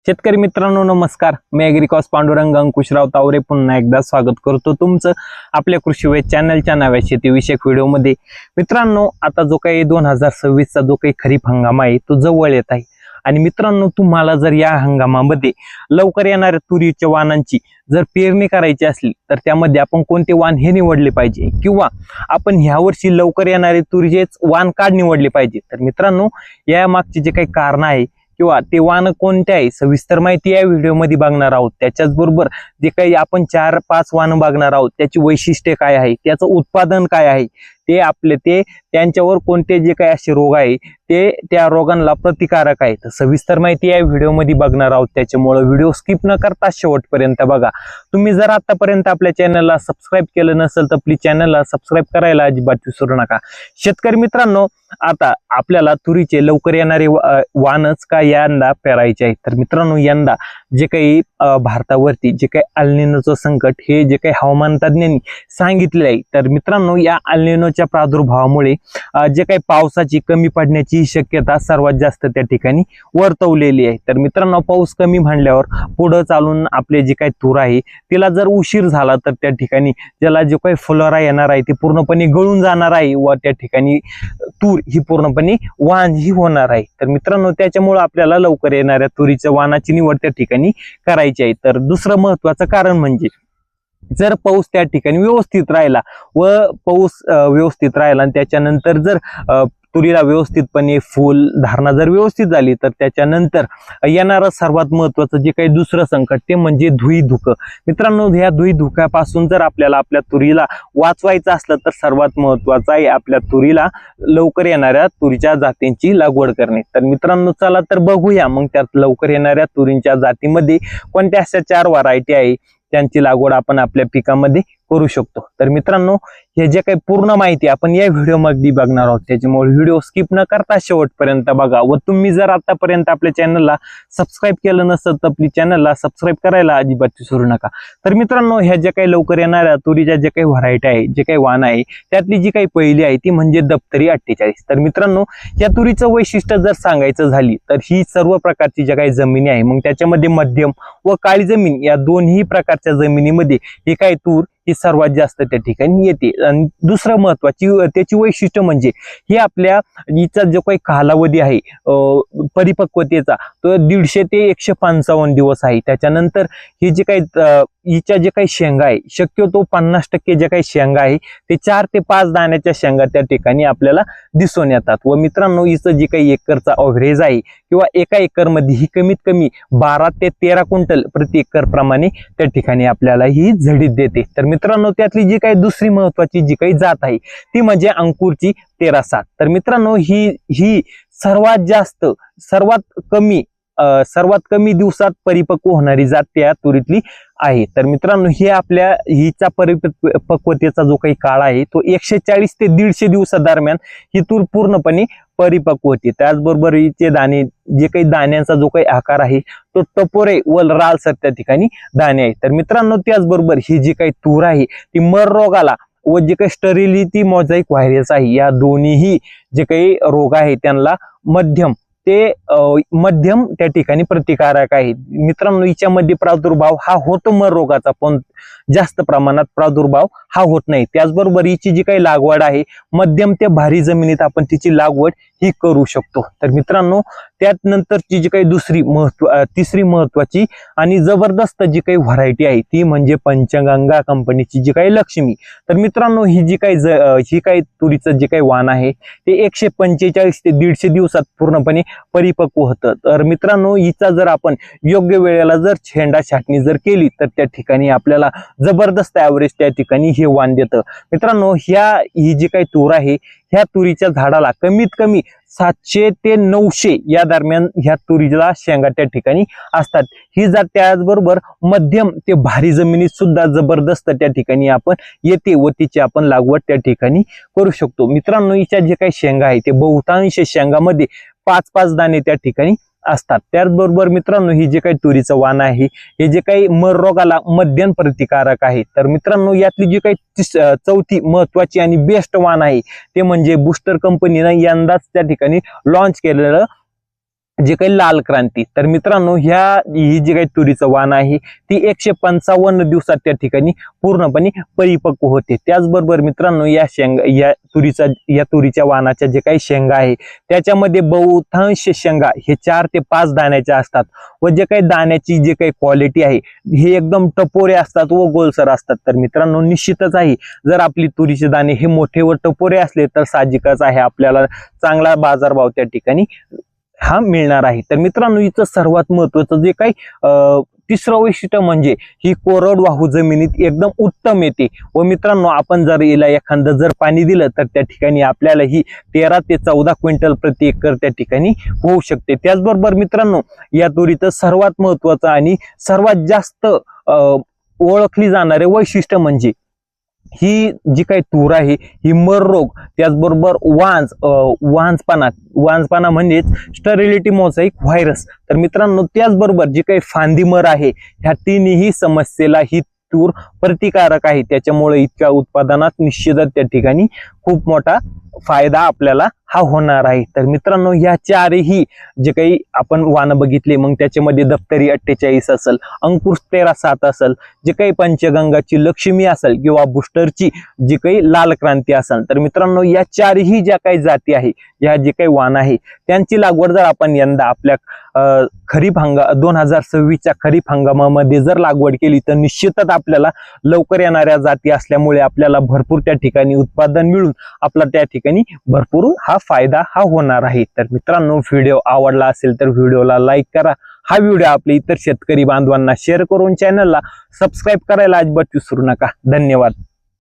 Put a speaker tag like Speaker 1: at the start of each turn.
Speaker 1: शेतकरी मित्रांनो नमस्कार. मी ॲग्रिकॉस पांडुरंग अंकुशराव तावरे पुन्हा एकदा स्वागत करतो तुमचं आपल्या कृषी वेध चॅनलच्या नव्या शेतीविषयक व्हिडिओमध्ये. मित्रांनो, आता जो काही 2026 चा जो काही खरीप हंगाम आहे तो जवळ येत आहे आणि मित्रांनो, तुम्हाला जर या हंगामामध्ये लवकर येणाऱ्या तुरीच्या वाणांची जर पेरणी करायची असली तर त्यामध्ये आपण कोणते वाण हे निवडले पाहिजे किंवा आपण ह्या वर्षी लवकर येणारे तुरीचेच वाण का निवडले पाहिजे. तर मित्रांनो, या मागचे जे काही कारण आहे किंवा ते वाण कोणते आहे सविस्तर माहिती या व्हिडिओमध्ये बघणार आहोत. त्याच्याच बरोबर जे काही आपण 4-5 वाण बघणार आहोत त्याची वैशिष्ट्ये काय आहे, त्याचं उत्पादन काय आहे, ते त्यांच्यावर कोणते जे काही असे रोग आहे ते त्या रोगांना प्रतिकारक आहे. तर सविस्तर माहिती या व्हिडिओमध्ये बघणार आहोत. त्याच्यामुळे व्हिडिओ स्किप न करता शेवटपर्यंत बघा. तुम्ही जर आतापर्यंत आपल्या चॅनलला सबस्क्राईब केलं नसेल तर प्लीज चॅनलला सबस्क्राईब करायला अजिबात विसरू नका. शेतकरी मित्रांनो, आता आपल्याला तुरीचे लवकर येणारे वाणच का यंदा पेरायचे आहे. तर मित्रांनो, यंदा जे काही भारतावरती जे काही अल निनोचं संकट हे जे काही हवामान तज्ञांनी सांगितले आहे, तर मित्रांनो या अल निनोच्या प्रादुर्भावामुळे जे काही पावसाची कमी पडण्याची शक्यता सर्वात जास्त त्या ठिकाणी वर्तवलेली आहे. तर मित्रांनो, पाऊस कमी म्हणल्यावर पुढे चालून आपले जे काही तूर आहे तिला जर उशीर झाला तर त्या ठिकाणी ज्याला जो काही फुलोरा येणार आहे ते पूर्णपणे गळून जाणार आहे व त्या ठिकाणी तूर ही पूर्णपणे वाण ही होणार आहे. तर मित्रांनो, त्याच्यामुळे आपल्याला लवकर येणाऱ्या तुरीच्या वाणाची निवड त्या ठिकाणी करायची आहे. तर दुसरं महत्वाचं कारण म्हणजे जर पाऊस त्या ठिकाणी व्यवस्थित राहिला आणि त्याच्यानंतर जर तुरीला व्यवस्थितपणे फुल धारणा जर व्यवस्थित झाली तर त्याच्यानंतर येणारं सर्वात महत्वाचं जे काही दुसरं संकट ते म्हणजे धुई धुकं. मित्रांनो, ह्या धुई धुक्यापासून जर आपल्याला आपल्या तुरीला वाचवायचं असलं तर सर्वात महत्वाचं आहे आपल्या तुरीला लवकर येणाऱ्या तुरीच्या जातींची लागवड करणे. तर मित्रांनो, चला तर बघूया मग त्यात लवकर येणाऱ्या तुरींच्या जातीमध्ये कोणत्या अशा 4 व्हरायटी आहे त्यांची लागवड आपण आपल्या पिकामध्ये करू शकतो. तर मित्रांनो, हे जे काही पूर्ण माहिती आपण या व्हिडिओमध्ये बघणार आहोत त्याच्यामुळे व्हिडिओ स्किप न करता शेवटपर्यंत बघा. व तुम्ही जर आतापर्यंत आपल्या चॅनलला सबस्क्राईब केलं नसेल तर प्लीज चॅनलला सबस्क्राईब करायला अजिबात विसरू नका. तर मित्रांनो, ह्या ज्या काही लवकर येणाऱ्या तुरीच्या जे काही व्हरायटी आहे जे काही वाण आहे त्यातली जी काही पहिली आहे ती म्हणजे दप्तरी 48. तर मित्रांनो, या तुरीचं वैशिष्ट्य जर सांगायचं झाली तर ही सर्व प्रकारची ज्या काही जमिनी आहे मग त्याच्यामध्ये मध्यम व काळी जमीन या दोन्ही प्रकारच्या जमिनीमध्ये ही काही तूर ही सर्वात जास्त त्या ठिकाणी येते. आणि दुसरं महत्वाची त्याची वैशिष्ट्य म्हणजे ही आपल्या हिचा जो काही कालावधी आहे परिपक्वतेचा तो 150 ते 155 दिवस आहे. त्याच्यानंतर ही जे काही हिच्या जे काही शेंगा आहे शक्यतो 50% जे काही शेंगा आहे ते 4 ते 5 दाण्याच्या शेंगा त्या ठिकाणी आपल्याला दिसून येतात. व मित्रांनो, हिचं जे काही एकरचा अव्हरेज आहे किंवा एका एकर मध्ये ही कमीत कमी 12 ते 13 क्विंटल प्रति एकर प्रमाणे त्या ठिकाणी आपल्याला ही झडीत देते. तर मित्रांनो, त्यातली जी काही दुसरी महत्वाची जी काही जात आहे ती म्हणजे अंकुरची 13-7. तर मित्रांनो, ही सर्वात कमी दिवसात परिपक्व होणारी जात त्या तुरीतली आहे. तर मित्रांनो, ही आपल्या हिचा परिपक्वतेचा जो काही काळ आहे तो 140 ते 150 दिवसादरम्यान ही तूर पूर्णपणे परिपक्व होते. त्याचबरोबर हिचे दाणे जे काही दाण्यांचा जो काही आकार आहे तो टपोरे व रालसर त्या ठिकाणी दाणे आहे. तर मित्रांनो, त्याचबरोबर ही जी काही तूर आहे ती मर रोगाला व जे काही स्टरिलिटी मोझाईक व्हायरस आहे या दोन्हीही जे काही रोग आहे त्यांना मध्यम त्या ठिकाणी प्रतिकारक आहे. मित्रांनो, हिच्यामध्ये प्रादुर्भाव हा होतो मर रोगाचा पण जास्त प्रमाणात प्रादुर्भाव हा होत नाही. त्याचबरोबर हिची जी काही लागवड आहे मध्यम ते भारी जमिनीत आपण तिची लागवड ही करू शकतो. तर मित्रांनो, त्यानंतरची जी काही तिसरी महत्वाची आणि जबरदस्त जी काही व्हरायटी आहे ती म्हणजे पंचगंगा कंपनीची जी काही लक्ष्मी. तर मित्रांनो, ही काही तुरीचं जे काही वाण आहे ते 145 ते 150 दिवसात पूर्णपणे परिपक्व होतं. तर मित्रांनो, हिचा जर आपण योग्य वेळेला जर छेंडा छाटणी जर केली तर त्या ठिकाणी आपल्याला जबरदस्त ॲव्हरेज त्या ठिकाणी हे वाण देतं. मित्रांनो, ही जी काही तूर आहे ह्या तुरीच्या झाडाला कमीत कमी 700 ते 900 या दरम्यान ह्या तुरीला शेंगा त्या ठिकाणी असतात. ही जात त्याचबरोबर मध्यम ते भारी जमिनीत सुद्धा जबरदस्त त्या ठिकाणी आपण येते व तिची आपण लागवड त्या ठिकाणी करू शकतो. मित्रांनो, हिच्या जे काही शेंगा आहे ते बहुतांश शेंगामध्ये 5-5 दाणे त्या ठिकाणी असतात. त्याचबरोबर मित्रांनो, ही जे काही तुरीचं वाण आहे हे जे काही मर रोगाला मध्यम प्रतिकारक आहे. तर मित्रांनो, यातली जी काही चौथी महत्वाची आणि बेस्ट वाण आहे ते म्हणजे बूस्टर कंपनीनं यंदाच त्या ठिकाणी लॉन्च केलेलं जे काही लाल क्रांती, तर मित्रांनो ही जी काही तुरीचं वाण आहे ती 155 दिवसात त्या ठिकाणी पूर्णपणे परिपक्व होते। त्याचबरोबर मित्रांनो या तुरीच्या वाणाच्या जे काही शेंगा आहे त्याच्यामध्ये बहुतांश शेंगा हे 4 ते 5 दाण्याच्या असतात व जे काही दाण्याची जे काही क्वालिटी आहे हे एकदम टपोरे असतात व गोलसर असतात। तर मित्रांनो निश्चितच आहे जर आपली तुरीचे दाणे हे मोठे व टपोरे असले तर साहजिकच आहे आपल्याला चांगला बाजारभाव त्या ठिकाणी हा मिळणार आहे। तर मित्रांनो इथं सर्वात महत्वाचं जे काही तिसरं वैशिष्ट्य म्हणजे ही कोरडवाहू जमिनीत एकदम उत्तम येते व मित्रांनो आपण जर याला एखादं जर पाणी दिलं तर त्या ठिकाणी आपल्याला ही 13 ते 14 क्विंटल प्रति एकर त्या ठिकाणी होऊ शकते। त्याचबरोबर मित्रांनो या तुरीचं सर्वात महत्वाचं आणि सर्वात जास्त ओळखली जाणारे वैशिष्ट्य म्हणजे ही जी काही तूर आहे ही मर रोग, त्याचबरोबर वांजपाना म्हणजेच स्टरिलिटी मोझाईक व्हायरस, तर मित्रांनो त्याचबरोबर जी काही फांदी मर आहे ह्या तिन्ही समस्येला ही तूर प्रतिकारक आहे। त्याच्यामुळे इतक्या उत्पादनात निश्चितच त्या ठिकाणी खूप मोठा फायदा आपल्याला हा होणार आहे। तर मित्रांनो या चारही जे काही आपण वाण बघितले मग त्याच्यामध्ये दप्तरी 48 असेल, अंकुश 13-7 असेल, जे काही पंचगंगाची लक्ष्मी असेल किंवा बुस्टरची जी काही लाल क्रांती असेल, तर मित्रांनो या चारही ज्या काही जाती आहे या जे काही वाण आहे त्यांची लागवड जर आपण यंदा आपल्या खरीप 2026च्या खरीप हंगामामध्ये जर लागवड केली तर निश्चितच आपल्याला लवकर येणाऱ्या जाती असल्यामुळे आपल्याला भरपूर त्या ठिकाणी उत्पादन मिळून आपला त्या ठिकाणी भरपूर हा फायदा हा होणार आहे। तर मित्रांनो व्हिडिओ आवडला असेल तर व्हिडिओला लाईक करा, हा व्हिडिओ आपल्या इतर शेतकरी बांधवांना शेअर करून चॅनलला सबस्क्राईब करायला अजिबात विसरू नका। धन्यवाद।